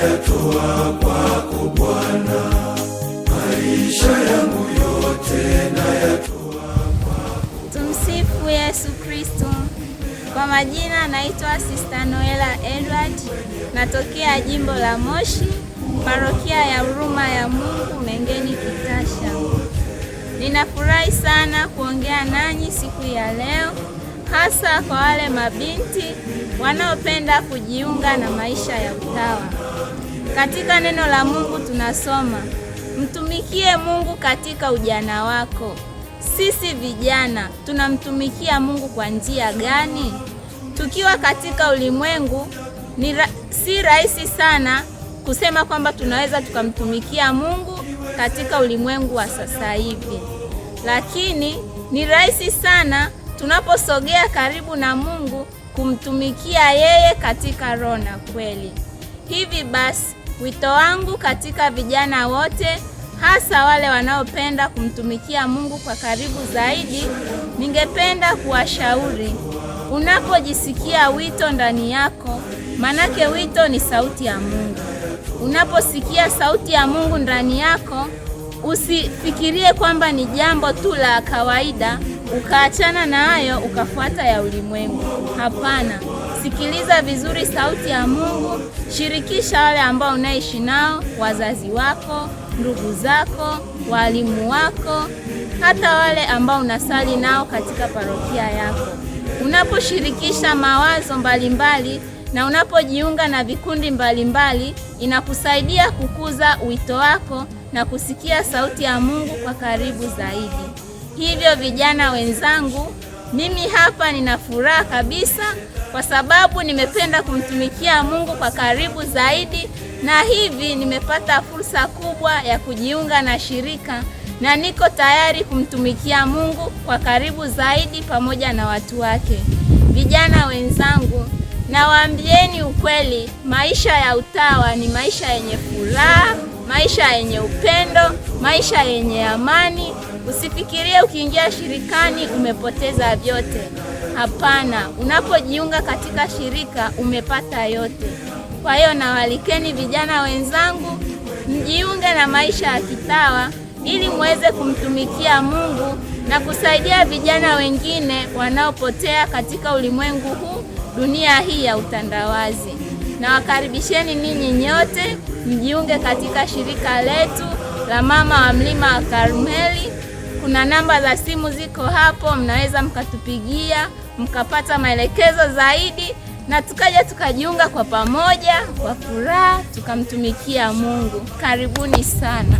nayatoa kwako Bwana, maisha yangu yote nayatoa kwako. Tumsifu Yesu Kristo. Kwa majina naitwa Sister Noela Edward, natokea jimbo la Moshi, parokia ya Huruma ya Mungu Mengeni Kitasha. Ninafurahi sana kuongea nanyi siku ya leo, hasa kwa wale mabinti wanaopenda kujiunga na maisha ya utawa. Katika neno la Mungu tunasoma, mtumikie Mungu katika ujana wako. Sisi vijana tunamtumikia Mungu kwa njia gani? Tukiwa katika ulimwengu si rahisi sana kusema kwamba tunaweza tukamtumikia Mungu katika ulimwengu wa sasa hivi. Lakini ni rahisi sana tunaposogea karibu na Mungu kumtumikia yeye katika roho na kweli. Hivi basi, wito wangu katika vijana wote, hasa wale wanaopenda kumtumikia Mungu kwa karibu zaidi, ningependa kuwashauri, unapojisikia wito ndani yako, manake wito ni sauti ya Mungu. Unaposikia sauti ya Mungu ndani yako, usifikirie kwamba ni jambo tu la kawaida, ukaachana na hayo ukafuata ya ulimwengu. Hapana, sikiliza vizuri sauti ya Mungu, shirikisha wale ambao unaishi nao, wazazi wako, ndugu zako, walimu wako, hata wale ambao unasali nao katika parokia yako. Unaposhirikisha mawazo mbalimbali na unapojiunga na vikundi mbalimbali, inakusaidia kukuza wito wako na kusikia sauti ya Mungu kwa karibu zaidi. Hivyo vijana wenzangu, mimi hapa nina furaha kabisa kwa sababu nimependa kumtumikia Mungu kwa karibu zaidi, na hivi nimepata fursa kubwa ya kujiunga na shirika na niko tayari kumtumikia Mungu kwa karibu zaidi pamoja na watu wake. Vijana wenzangu, nawaambieni ukweli, maisha ya utawa ni maisha yenye furaha, maisha yenye upendo, maisha yenye amani. Usifikirie ukiingia shirikani umepoteza vyote. Hapana, unapojiunga katika shirika umepata yote. Kwa hiyo nawalikeni vijana wenzangu, mjiunge na maisha ya kitawa ili muweze kumtumikia Mungu na kusaidia vijana wengine wanaopotea katika ulimwengu huu, dunia hii ya utandawazi. Na wakaribisheni ninyi nyote mjiunge katika shirika letu la Mama wa Mlima wa Karmeli. Kuna namba za simu ziko hapo, mnaweza mkatupigia mkapata maelekezo zaidi, na tukaja tukajiunga kwa pamoja kwa furaha tukamtumikia Mungu. Karibuni sana.